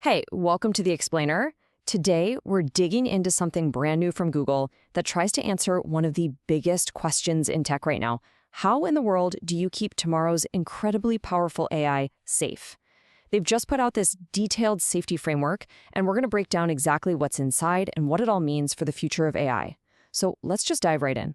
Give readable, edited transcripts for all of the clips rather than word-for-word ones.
Hey, welcome to The Explainer. Today, we're digging into something brand new from Google that tries to answer one of the biggest questions in tech right now. How in the world do you keep tomorrow's incredibly powerful AI safe? They've just put out this detailed safety framework, and we're going to break down exactly what's inside and what it all means for the future of AI. So let's just dive right in.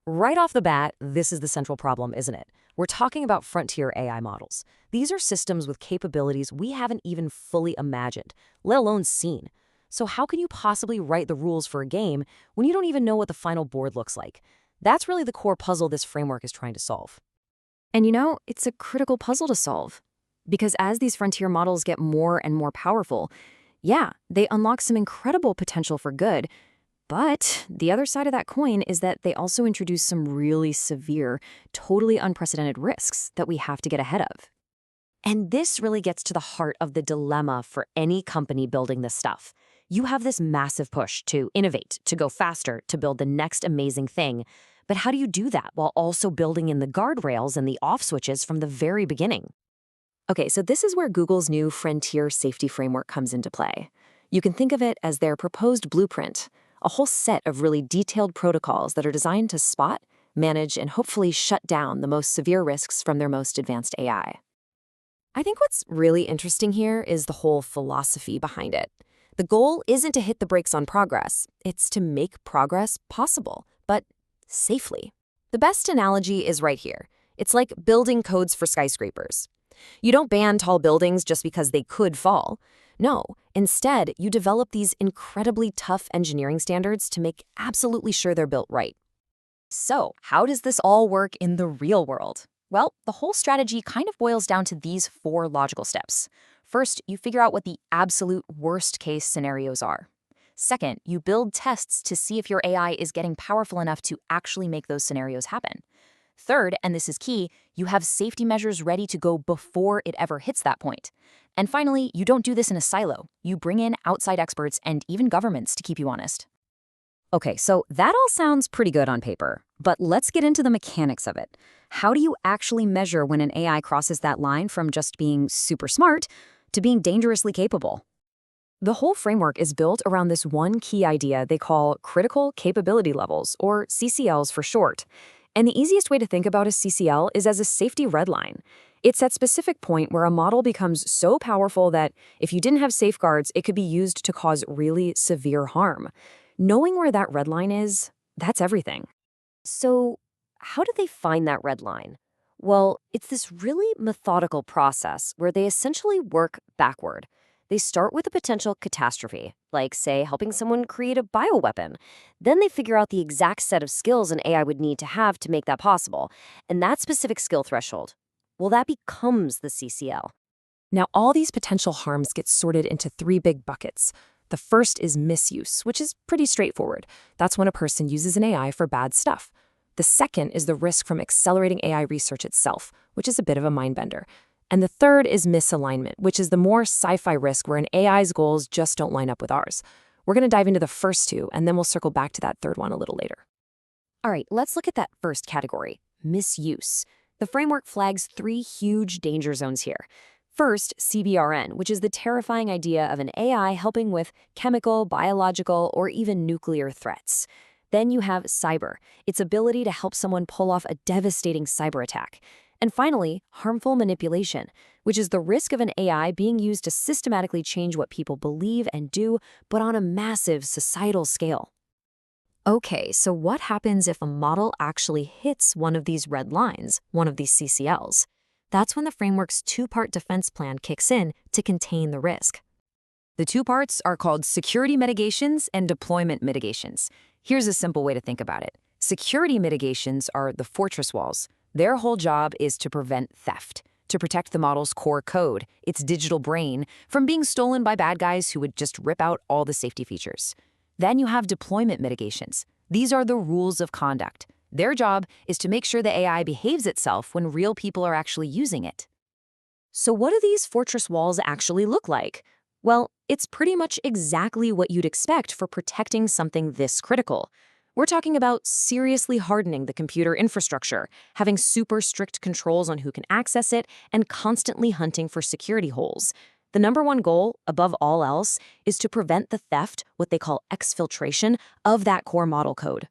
Right off the bat, this is the central problem, isn't it? We're talking about frontier AI models. These are systems with capabilities we haven't even fully imagined, let alone seen. So how can you possibly write the rules for a game when you don't even know what the final board looks like? That's really the core puzzle this framework is trying to solve. And you know, it's a critical puzzle to solve. Because as these frontier models get more and more powerful, yeah, they unlock some incredible potential for good. But the other side of that coin is that they also introduce some really severe, totally unprecedented risks that we have to get ahead of. And this really gets to the heart of the dilemma for any company building this stuff. You have this massive push to innovate, to go faster, to build the next amazing thing. But how do you do that while also building in the guardrails and the off switches from the very beginning? Okay, so this is where Google's new Frontier Safety Framework comes into play. You can think of it as their proposed blueprint, a whole set of really detailed protocols that are designed to spot, manage, and hopefully shut down the most severe risks from their most advanced AI. I think what's really interesting here is the whole philosophy behind it. The goal isn't to hit the brakes on progress, it's to make progress possible, but safely. The best analogy is right here. It's like building codes for skyscrapers. You don't ban tall buildings just because they could fall. No, instead, you develop these incredibly tough engineering standards to make absolutely sure they're built right. So, how does this all work in the real world? Well, the whole strategy kind of boils down to these 4 logical steps. First, you figure out what the absolute worst-case scenarios are. Second, you build tests to see if your AI is getting powerful enough to actually make those scenarios happen. Third, and this is key, you have safety measures ready to go before it ever hits that point. And finally, you don't do this in a silo. You bring in outside experts and even governments to keep you honest. Okay, so that all sounds pretty good on paper, but let's get into the mechanics of it. How do you actually measure when an AI crosses that line from just being super smart to being dangerously capable? The whole framework is built around this one key idea they call critical capability levels, or CCLs for short. And the easiest way to think about a CCL is as a safety red line. It's that specific point where a model becomes so powerful that if you didn't have safeguards, it could be used to cause really severe harm. Knowing where that red line is, that's everything. So, how do they find that red line? Well, it's this really methodical process where they essentially work backward. They start with a potential catastrophe, like, say, helping someone create a bioweapon. Then they figure out the exact set of skills an AI would need to have to make that possible. And that specific skill threshold, well, that becomes the CCL. Now, all these potential harms get sorted into 3 big buckets. The first is misuse, which is pretty straightforward. That's when a person uses an AI for bad stuff. The second is the risk from accelerating AI research itself, which is a bit of a mind bender. And the third is misalignment, which is the more sci-fi risk where an AI's goals just don't line up with ours. We're going to dive into the first 2, and then we'll circle back to that third one a little later. All right, let's look at that first category, misuse. The framework flags 3 huge danger zones here. First, CBRN, which is the terrifying idea of an AI helping with chemical, biological, or even nuclear threats. Then you have cyber, its ability to help someone pull off a devastating cyber attack. And finally, harmful manipulation, which is the risk of an AI being used to systematically change what people believe and do, but on a massive societal scale. Okay, so what happens if a model actually hits one of these red lines, one of these CCLs? That's when the framework's 2-part defense plan kicks in to contain the risk. The 2 parts are called security mitigations and deployment mitigations. Here's a simple way to think about it. Security mitigations are the fortress walls. Their whole job is to prevent theft, to protect the model's core code, its digital brain, from being stolen by bad guys who would just rip out all the safety features. Then you have deployment mitigations. These are the rules of conduct. Their job is to make sure the AI behaves itself when real people are actually using it. So what do these fortress walls actually look like? Well, it's pretty much exactly what you'd expect for protecting something this critical. We're talking about seriously hardening the computer infrastructure, having super strict controls on who can access it, and constantly hunting for security holes. The number one goal, above all else, is to prevent the theft, what they call exfiltration, of that core model code.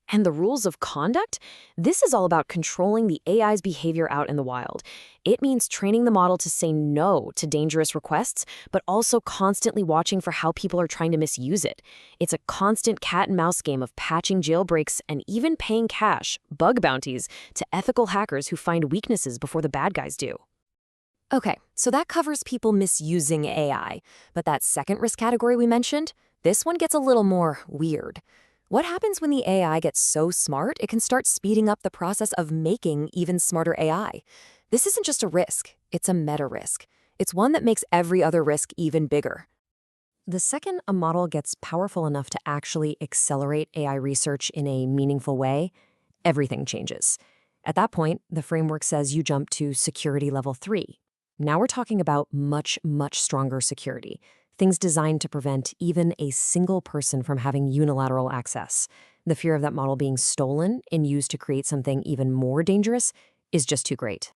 And the rules of conduct? This is all about controlling the AI's behavior out in the wild. It means training the model to say no to dangerous requests, but also constantly watching for how people are trying to misuse it. It's a constant cat and mouse game of patching jailbreaks and even paying cash, bug bounties, to ethical hackers who find weaknesses before the bad guys do. Okay, so that covers people misusing AI. But that second risk category we mentioned, this one gets a little more weird. What happens when the AI gets so smart it can start speeding up the process of making even smarter AI? This isn't just a risk, it's a meta risk. It's one that makes every other risk even bigger. The second a model gets powerful enough to actually accelerate AI research in a meaningful way, everything changes. At that point, the framework says you jump to security level 3. Now we're talking about much, much stronger security. Things designed to prevent even a single person from having unilateral access. The fear of that model being stolen and used to create something even more dangerous is just too great.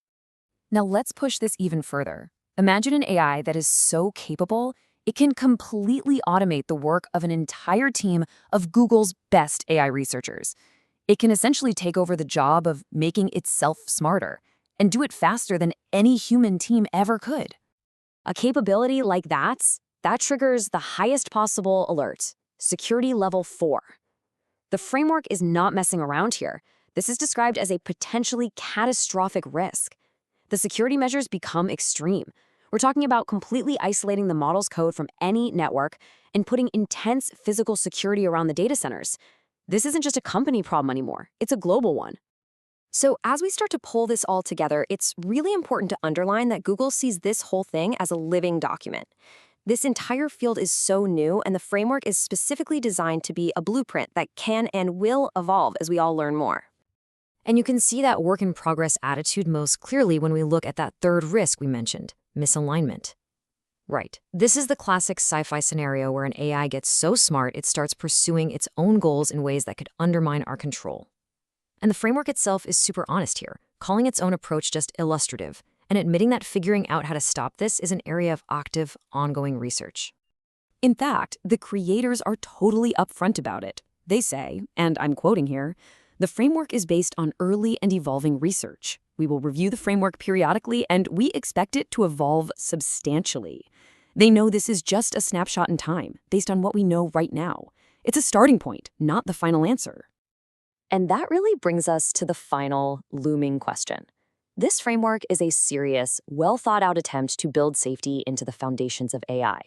Now let's push this even further. Imagine an AI that is so capable, it can completely automate the work of an entire team of Google's best AI researchers. It can essentially take over the job of making itself smarter and do it faster than any human team ever could. A capability like that triggers the highest possible alert, security level 4. The framework is not messing around here. This is described as a potentially catastrophic risk. The security measures become extreme. We're talking about completely isolating the model's code from any network and putting intense physical security around the data centers. This isn't just a company problem anymore, it's a global one. So as we start to pull this all together, it's really important to underline that Google sees this whole thing as a living document. This entire field is so new, and the framework is specifically designed to be a blueprint that can and will evolve as we all learn more. And you can see that work-in-progress attitude most clearly when we look at that third risk we mentioned, misalignment. Right. This is the classic sci-fi scenario where an AI gets so smart it starts pursuing its own goals in ways that could undermine our control. And the framework itself is super honest here, calling its own approach just illustrative, and admitting that figuring out how to stop this is an area of active, ongoing research. In fact, the creators are totally upfront about it. They say, and I'm quoting here, "The framework is based on early and evolving research. We will review the framework periodically, and we expect it to evolve substantially." They know this is just a snapshot in time, based on what we know right now. It's a starting point, not the final answer. And that really brings us to the final, looming question. This framework is a serious, well-thought-out attempt to build safety into the foundations of AI.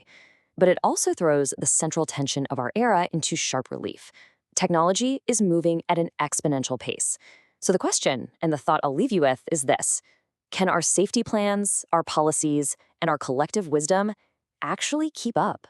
But it also throws the central tension of our era into sharp relief. Technology is moving at an exponential pace. So the question, and the thought I'll leave you with, is this: can our safety plans, our policies, and our collective wisdom actually keep up?